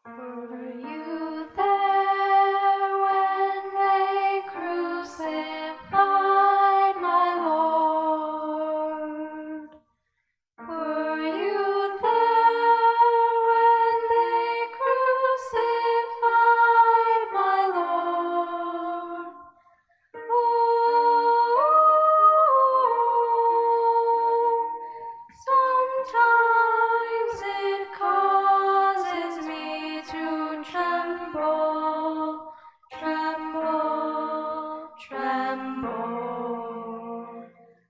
Were you there when they crucified my Lord? Were you there when they crucified my Lord? Sometimes it causes me to tremble, tremble, tremble.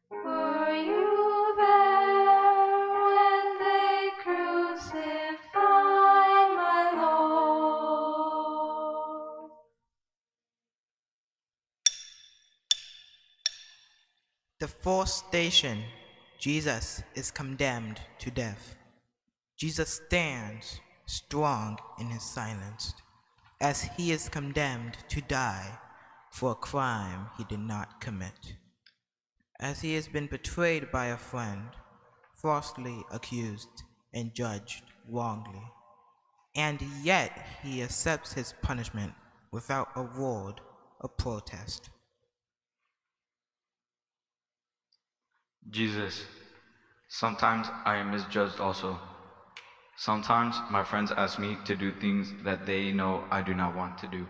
Were you there when they crucified my Lord? The fourth station, Jesus is condemned to death. Jesus stands strong in his silence as he is condemned to die for a crime he did not commit. As he has been betrayed by a friend, falsely accused and judged wrongly, and yet he accepts his punishment without a word of protest. Jesus, sometimes I am misjudged also. Sometimes my friends ask me to do things that they know I do not want to do.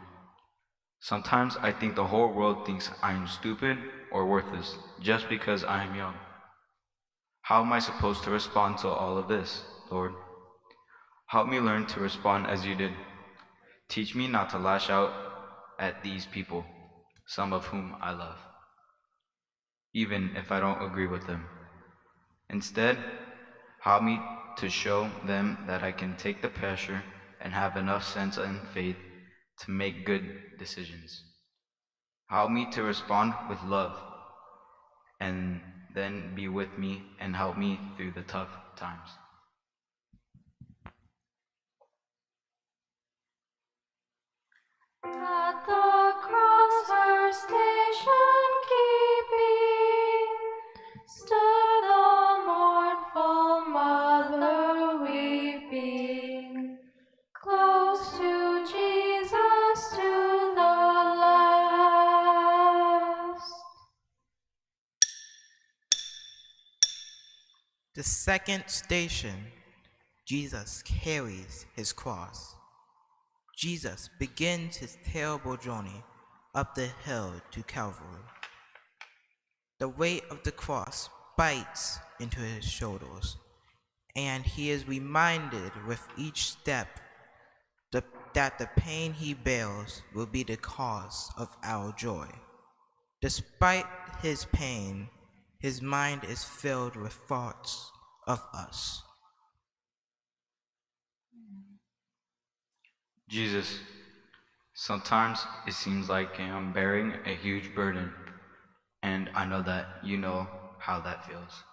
Sometimes I think the whole world thinks I am stupid or worthless just because I am young. How am I supposed to respond to all of this, Lord? Help me learn to respond as you did. Teach me not to lash out at these people, some of whom I love, even if I don't agree with them. Instead, help me to show them that I can take the pressure and have enough sense and faith to make good decisions. Help me to respond with love and then be with me and help me through the tough times. At the cross her station keeping, stood the mournful mother weeping, close to Jesus to the last. The second station, Jesus carries his cross. Jesus begins his terrible journey up the hill to Calvary. The weight of the cross bites into his shoulders, and he is reminded with each step that the pain he bears will be the cause of our joy. Despite his pain, his mind is filled with thoughts of us. Jesus, sometimes it seems like I'm bearing a huge burden, and I know that you know how that feels.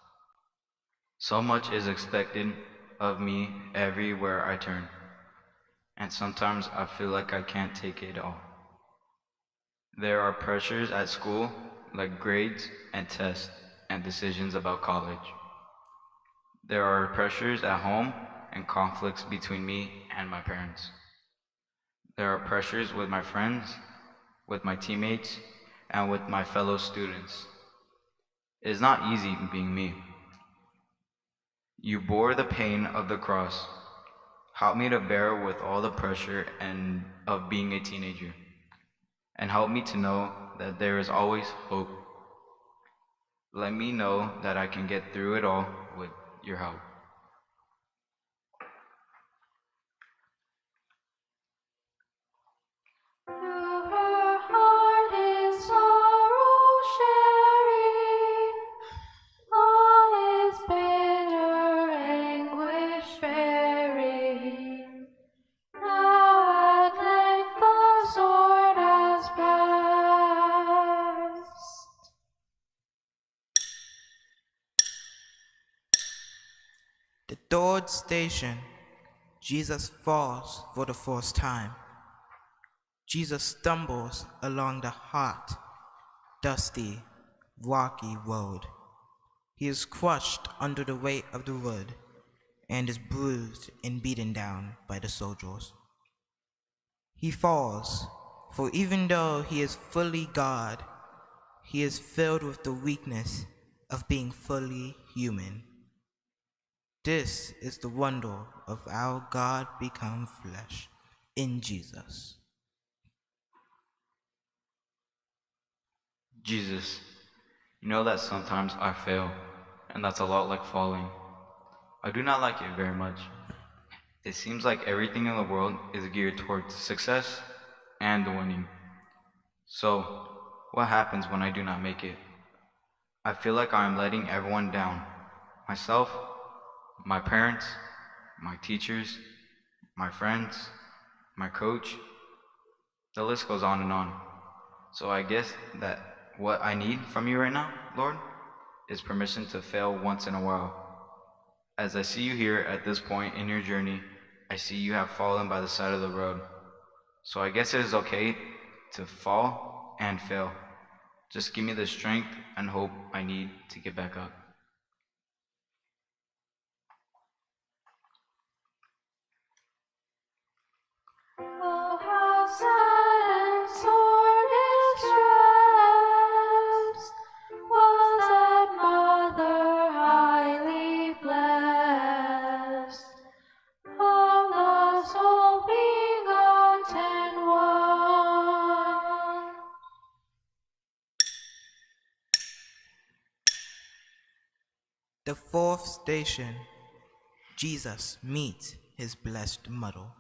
So much is expected of me everywhere I turn, and sometimes I feel like I can't take it all. There are pressures at school, like grades and tests and decisions about college. There are pressures at home and conflicts between me and my parents. There are pressures with my friends, with my teammates, and with my fellow students. It is not easy being me. You bore the pain of the cross. Help me to bear with all the pressure and of being a teenager. And help me to know that there is always hope. Let me know that I can get through it all with your help. Through her heart his sorrow sharing, all his bitter anguish bearing. Now at length the sword has passed. The third station, Jesus falls for the first time. Jesus stumbles along the hot, dusty, rocky road. He is crushed under the weight of the wood and is bruised and beaten down by the soldiers. He falls, for even though he is fully God, he is filled with the weakness of being fully human. This is the wonder of our God become flesh in Jesus. Jesus, you know that sometimes I fail, and that's a lot like falling. I do not like it very much. It seems like everything in the world is geared towards success and winning. So, what happens when I do not make it? I feel like I am letting everyone down. Myself, my parents, my teachers, my friends, my coach. The list goes on and on. So I guess that what I need from you right now, Lord, is permission to fail once in a while. As I see you here at this point in your journey, I see you have fallen by the side of the road. So I guess it is okay to fall and fail. Just give me the strength and hope I need to get back up. Oh, how sad and sore distressed was that mother highly blessed, of the sole begotten one. The fourth station, Jesus meets his blessed mother.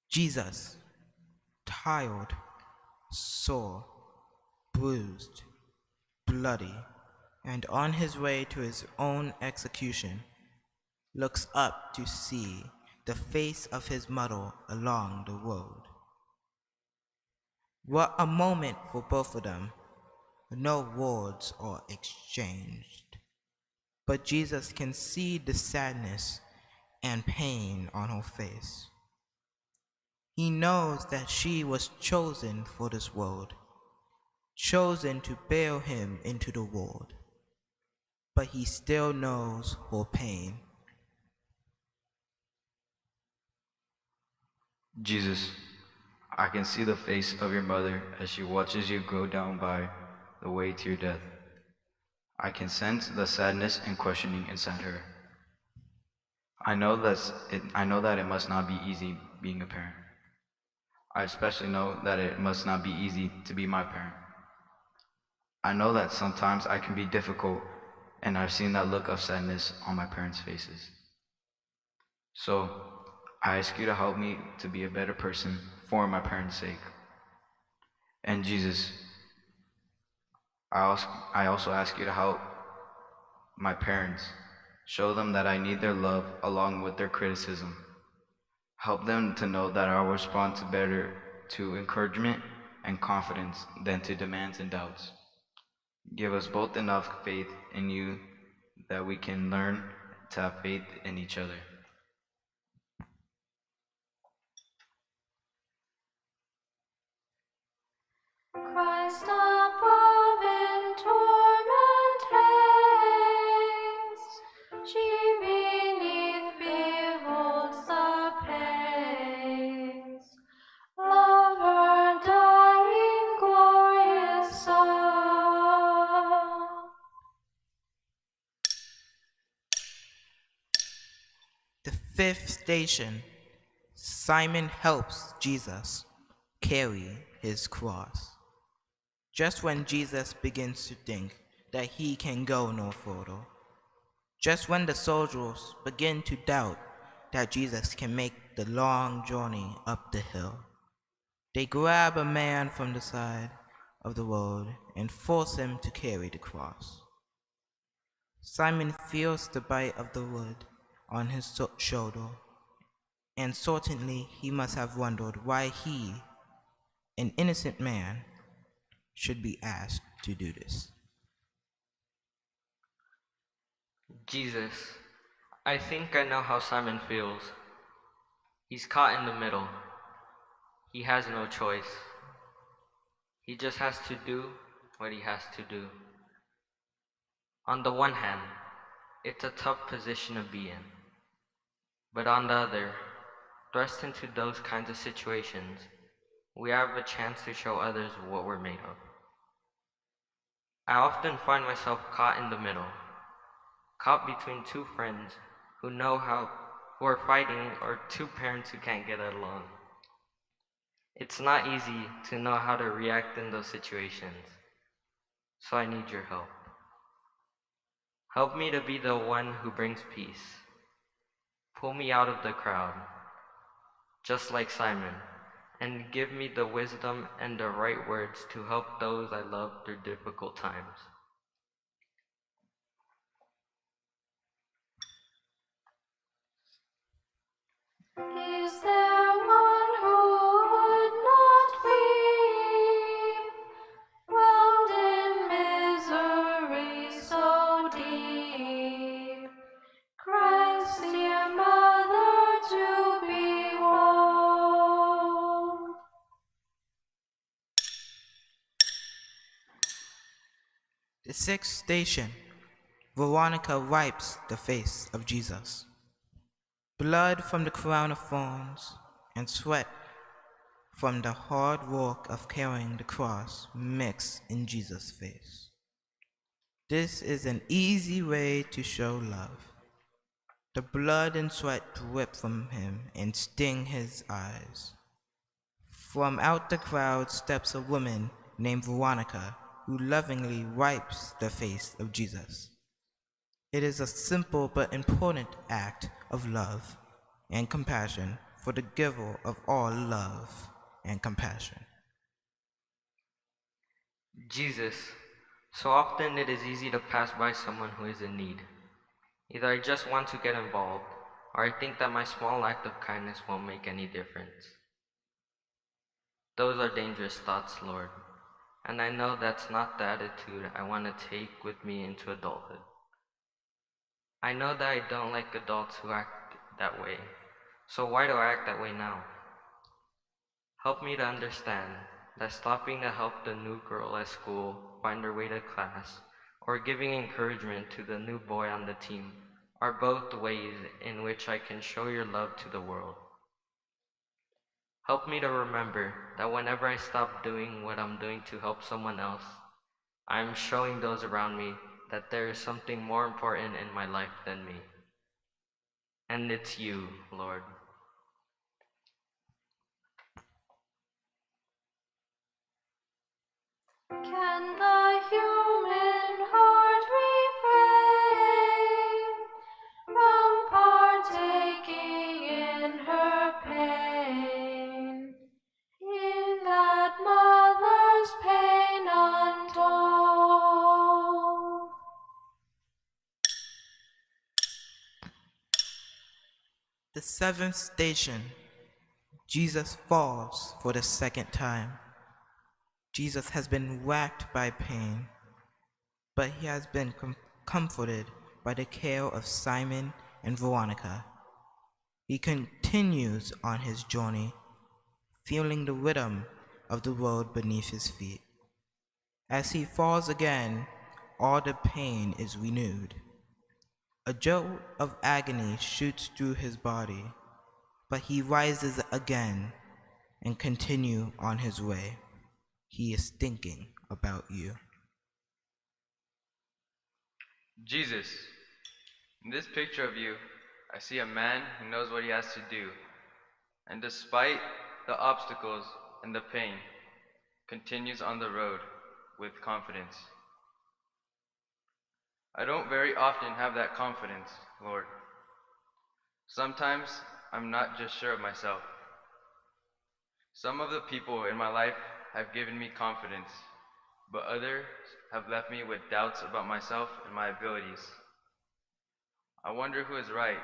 Jesus, tired, sore, bruised, bloody, and on his way to his own execution, looks up to see the face of his mother along the road. What a moment for both of them. No words are exchanged, but Jesus can see the sadness and pain on her face. He knows that she was chosen for this world, chosen to bear him into the world, but he still knows her pain. Jesus, I can see the face of your mother as she watches you go down by the way to your death. I can sense the sadness and questioning inside her. I know that it must not be easy being a parent. I especially know that it must not be easy to be my parent. I know that sometimes I can be difficult, and I've seen that look of sadness on my parents' faces. So, I ask you to help me to be a better person for my parents' sake. And Jesus, I also ask you to help my parents. Show them that I need their love along with their criticism. Help them to know that I will respond to better to encouragement and confidence than to demands and doubts. Give us both enough faith in you that we can learn to have faith in each other. Christ above in torment hangs, she beneath beholds the pangs of her dying glorious Son. The fifth station, Simon helps Jesus carry his cross. Just when Jesus begins to think that he can go no further, just when the soldiers begin to doubt that Jesus can make the long journey up the hill, they grab a man from the side of the road and force him to carry the cross. Simon feels the bite of the wood on his shoulder, and certainly he must have wondered why he, an innocent man, should be asked to do this. Jesus, I think I know how Simon feels. He's caught in the middle. He has no choice. He just has to do what he has to do. On the one hand, it's a tough position to be in. But on the other, thrust into those kinds of situations, we have a chance to show others what we're made of. I often find myself caught in the middle, caught between two friends who are fighting, or two parents who can't get along. It's not easy to know how to react in those situations, so I need your help. Help me to be the one who brings peace. Pull me out of the crowd, just like Simon, and give me the wisdom and the right words to help those I love through difficult times. Is there one who would not weep, whelmed in misery so deep? Christ, dear mother, to behold. The sixth station, Veronica wipes the face of Jesus. Blood from the crown of thorns and sweat from the hard work of carrying the cross mix in Jesus' face. This is an easy way to show love. The blood and sweat drip from him and sting his eyes. From out the crowd steps a woman named Veronica, who lovingly wipes the face of Jesus. It is a simple but important act of love and compassion for the giver of all love and compassion. Jesus, so often it is easy to pass by someone who is in need. Either I just want to get involved, or I think that my small act of kindness won't make any difference. Those are dangerous thoughts, Lord, and I know that's not the attitude I want to take with me into adulthood. I know that I don't like adults who act that way, so why do I act that way now? Help me to understand that stopping to help the new girl at school find her way to class, or giving encouragement to the new boy on the team, are both ways in which I can show your love to the world. Help me to remember that whenever I stop doing what I'm doing to help someone else, I am showing those around me that there is something more important in my life than me. And it's you, Lord. Can the human heart refrain from partaking in her pain? In that mother's pain untold. The seventh station, Jesus falls for the second time. Jesus has been racked by pain, but he has been comforted by the care of Simon and Veronica. He continues on his journey, feeling the rhythm of the road beneath his feet. As he falls again, all the pain is renewed. A jolt of agony shoots through his body, but he rises again and continues on his way. He is thinking about you. Jesus, in this picture of you, I see a man who knows what he has to do, and despite the obstacles and the pain, continues on the road with confidence. I don't very often have that confidence, Lord. Sometimes I'm not just sure of myself. Some of the people in my life have given me confidence, but others have left me with doubts about myself and my abilities. I wonder who is right.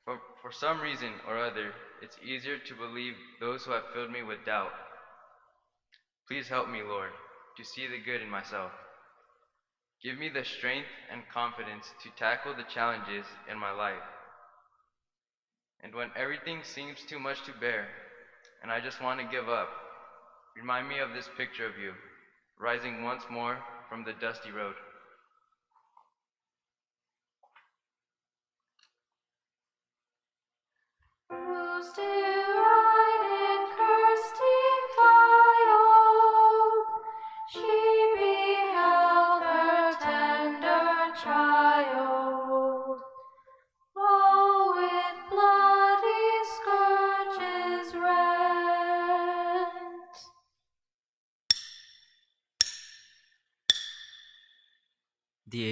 For some reason or other, it's easier to believe those who have filled me with doubt. Please help me, Lord, to see the good in myself. Give me the strength and confidence to tackle the challenges in my life. And when everything seems too much to bear, and I just want to give up, remind me of this picture of you, rising once more from the dusty road. Bruised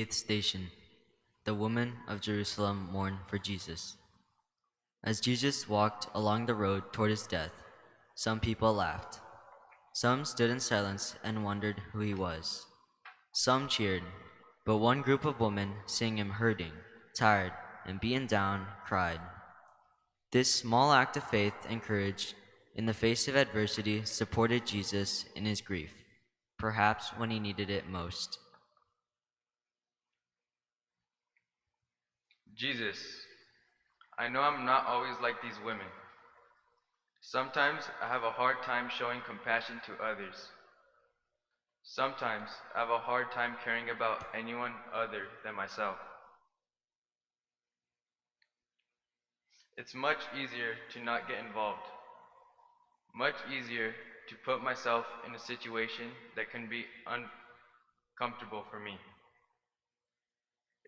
8th station. The women of Jerusalem mourn for Jesus. As Jesus walked along the road toward his death, some people laughed. Some stood in silence and wondered who he was. Some cheered, but one group of women, seeing him hurting, tired, and beaten down, cried. This small act of faith and courage in the face of adversity supported Jesus in his grief, perhaps when he needed it most. Jesus, I know I'm not always like these women. Sometimes I have a hard time showing compassion to others. Sometimes I have a hard time caring about anyone other than myself. It's much easier to not get involved. Much easier to put myself in a situation that can be uncomfortable for me.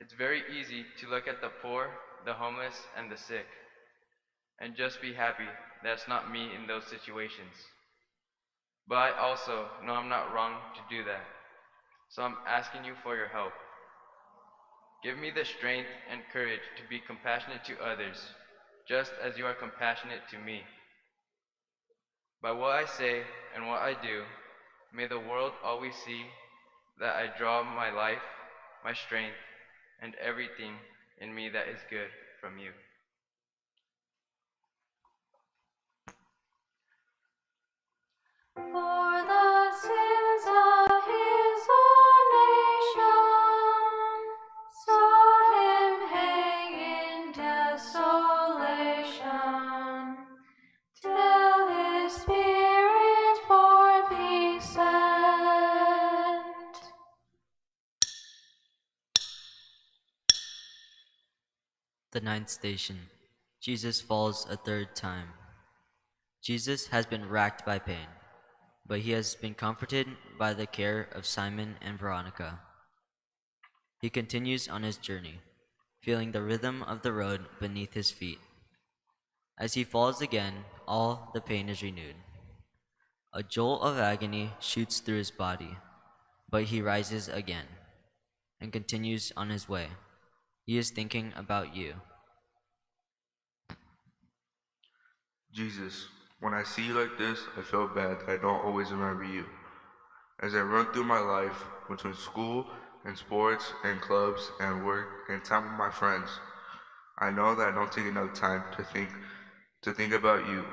It's very easy to look at the poor, the homeless, and the sick, and just be happy that's not me in those situations. But I also know I'm not wrong to do that, so I'm asking you for your help. Give me the strength and courage to be compassionate to others, just as you are compassionate to me. By what I say and what I do, may the world always see that I draw my life, my strength, and everything in me that is good from you. For the sins of his own nation, saw him hang in desolation, till his spirit forth he sent. The 9th station. Jesus falls a third time. Jesus has been racked by pain, but he has been comforted by the care of Simon and Veronica. He continues on his journey, feeling the rhythm of the road beneath his feet. As he falls again, all the pain is renewed. A jolt of agony shoots through his body, but he rises again and continues on his way. He is thinking about you. Jesus, when I see you like this, I feel bad that I don't always remember you. As I run through my life between school and sports and clubs and work and time with my friends, I know that I don't take enough time to think about you.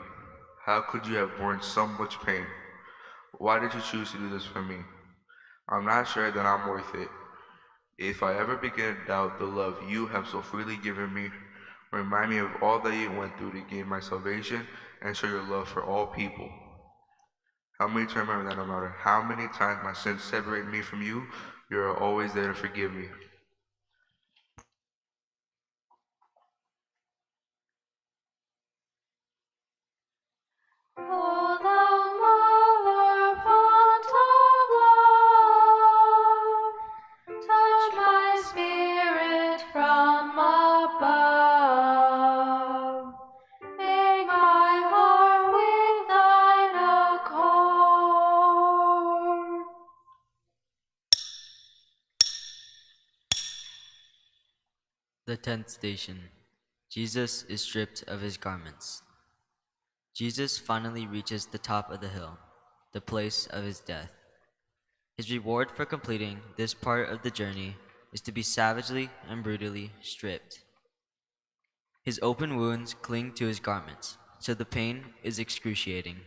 How could you have borne so much pain? Why did you choose to do this for me? I'm not sure that I'm worth it. If I ever begin to doubt the love you have so freely given me, remind me of all that you went through to gain my salvation and show your love for all people. Help me to remember that no matter how many times my sins separate me from you, you are always there to forgive me. O thou mother font of love, touch my spirit from above. Make my heart with thine accord. The 10th station. Jesus is stripped of his garments. Jesus finally reaches the top of the hill, the place of his death. His reward for completing this part of the journey is to be savagely and brutally stripped. His open wounds cling to his garments, so the pain is excruciating.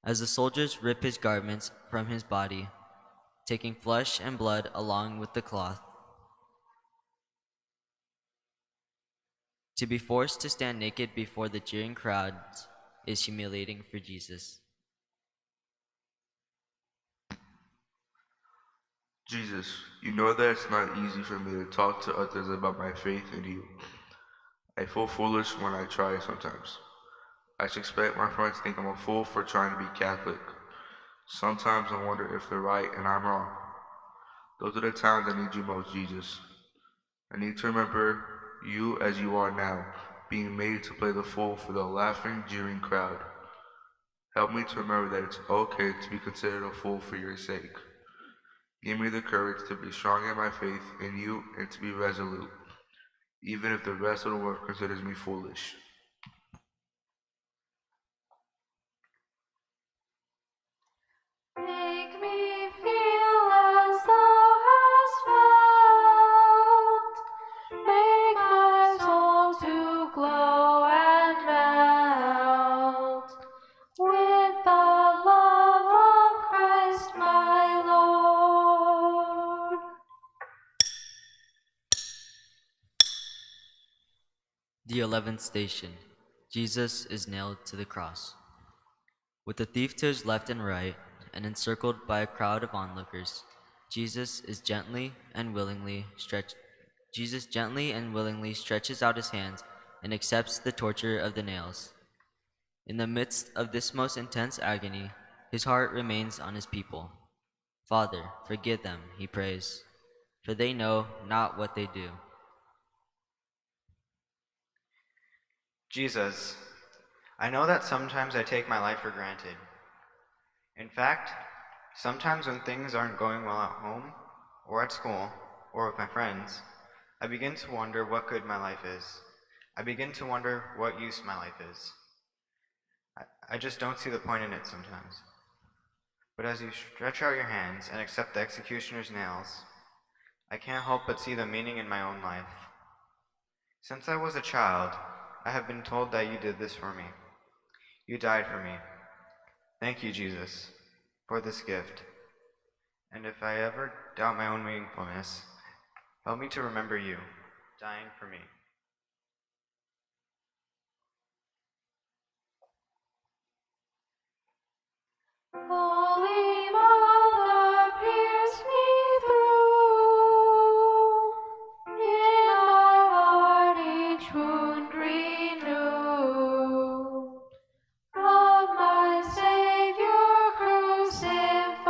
As the soldiers rip his garments from his body, taking flesh and blood along with the cloth, to be forced to stand naked before the jeering crowds is humiliating for Jesus. Jesus, you know that it's not easy for me to talk to others about my faith in you. I feel foolish when I try sometimes. I suspect my friends think I'm a fool for trying to be Catholic. Sometimes I wonder if they're right and I'm wrong. Those are the times I need you most, Jesus. I need to remember you as you are now, being made to play the fool for the laughing, jeering crowd. Help me to remember that it's okay to be considered a fool for your sake. Give me the courage to be strong in my faith in you and to be resolute, even if the rest of the world considers me foolish. Make me feel as thou hast felt. Make my soul to glow and melt with the love of Christ my Lord. The 11th station. Jesus is nailed to the cross. With the thief to his left and right, and encircled by a crowd of onlookers, Jesus gently and willingly stretches out his hands and accepts the torture of the nails. In the midst of this most intense agony, his heart remains on his people. Father, forgive them, he prays, for they know not what they do. Jesus, I know that sometimes I take my life for granted. In fact, sometimes when things aren't going well at home, or at school, or with my friends, I begin to wonder what good my life is. I begin to wonder what use my life is. I just don't see the point in it sometimes. But as you stretch out your hands and accept the executioner's nails, I can't help but see the meaning in my own life. Since I was a child, I have been told that you did this for me. You died for me. Thank you, Jesus, for this gift. And if I ever doubt my own meaningfulness, help me to remember you, dying for me. Holy Mother, pierce me through. In my heart each wound renew. Of my Savior crucified.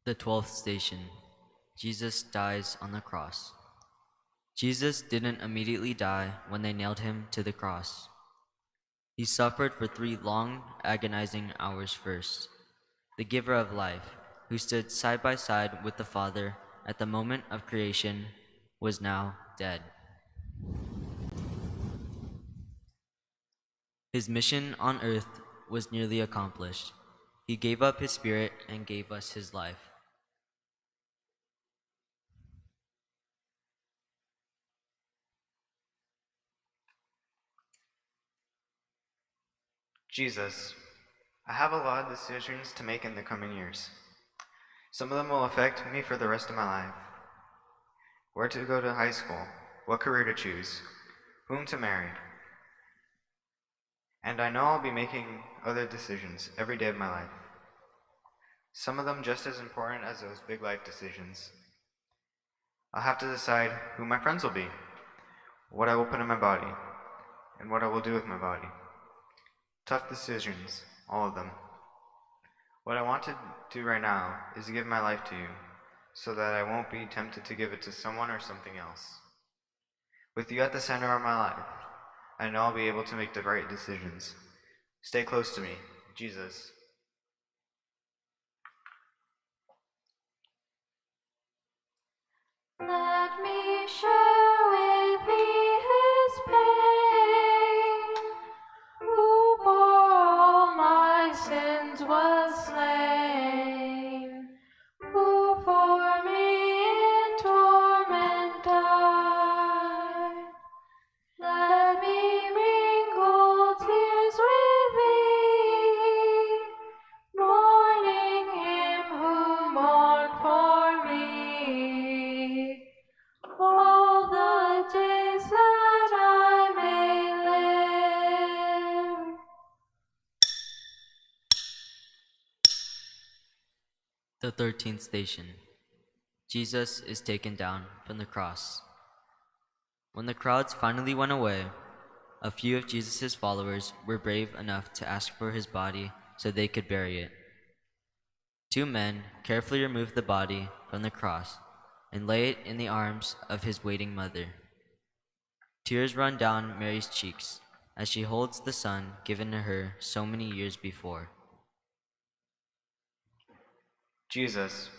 The 12th station. Jesus dies on the cross. Jesus didn't immediately die when they nailed him to the cross. He suffered for 3 long, agonizing hours first. The giver of life, who stood side by side with the Father at the moment of creation, was now dead. His mission on earth was nearly accomplished. He gave up his spirit and gave us his life. Jesus, I have a lot of decisions to make in the coming years. Some of them will affect me for the rest of my life. Where to go to high school, what career to choose, whom to marry. And I know I'll be making other decisions every day of my life. Some of them just as important as those big life decisions. I'll have to decide who my friends will be, what I will put in my body, and what I will do with my body. Tough decisions, all of them. What I want to do right now is give my life to you, so that I won't be tempted to give it to someone or something else. With you at the center of my life, I know I'll be able to make the right decisions. Stay close to me, Jesus. Let me share with thee his pain, who for all my sins was slain, who for me in torment died. Let me mingle tears with thee, mourning him who mourned for me all the days that I may live. The 13th station. Jesus is taken down from the cross. When the crowds finally went away, a few of Jesus' followers were brave enough to ask for his body so they could bury it. 2 men carefully removed the body from the cross and lay it in the arms of his waiting mother. Tears run down Mary's cheeks. as she holds the son given to her so many years before. Jesus,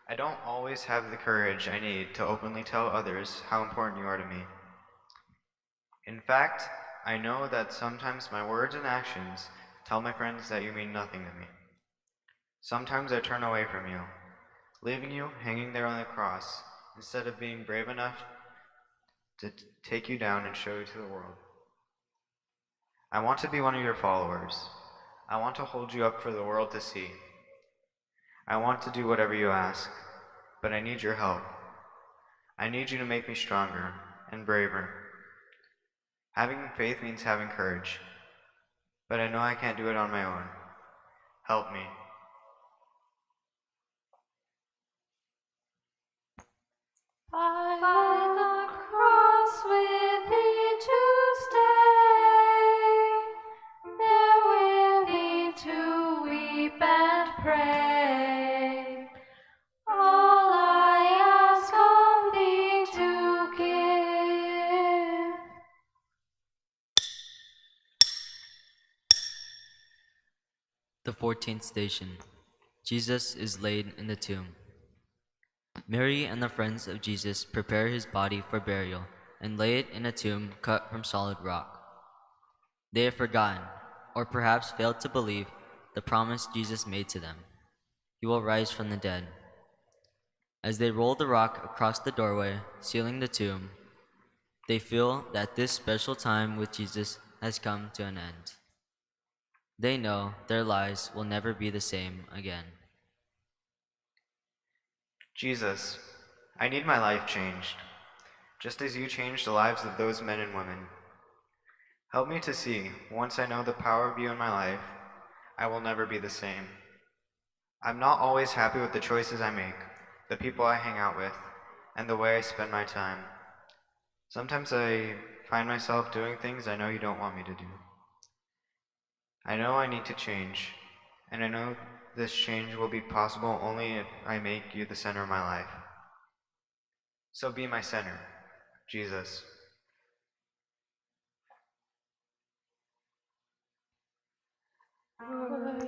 I don't always have the courage I need to openly tell others how important you are to me. In fact, I know that sometimes my words and actions tell my friends that you mean nothing to me. Sometimes I turn away from you, leaving you hanging there on the cross instead of being brave enough to take you down and show you to the world. I want to be one of your followers. I want to hold you up for the world to see. I want to do whatever you ask, but I need your help. I need you to make me stronger and braver. Having faith means having courage, but I know I can't do it on my own. Help me. By the cross with thee to stay, there with thee to weep and pray. All I ask of thee to give. The 14th station. Jesus is laid in the tomb. Mary and the friends of Jesus prepare his body for burial and lay it in a tomb cut from solid rock. They have forgotten, or perhaps failed to believe, the promise Jesus made to them. He will rise from the dead. As they roll the rock across the doorway, sealing the tomb, they feel that this special time with Jesus has come to an end. They know their lives will never be the same again. Jesus, I need my life changed, just as you changed the lives of those men and women. Help me to see, once I know the power of you in my life, I will never be the same. I'm not always happy with the choices I make, the people I hang out with, and the way I spend my time. Sometimes I find myself doing things I know you don't want me to do. I know I need to change, and I know this change will be possible only if I make you the center of my life. So be my center, Jesus. Were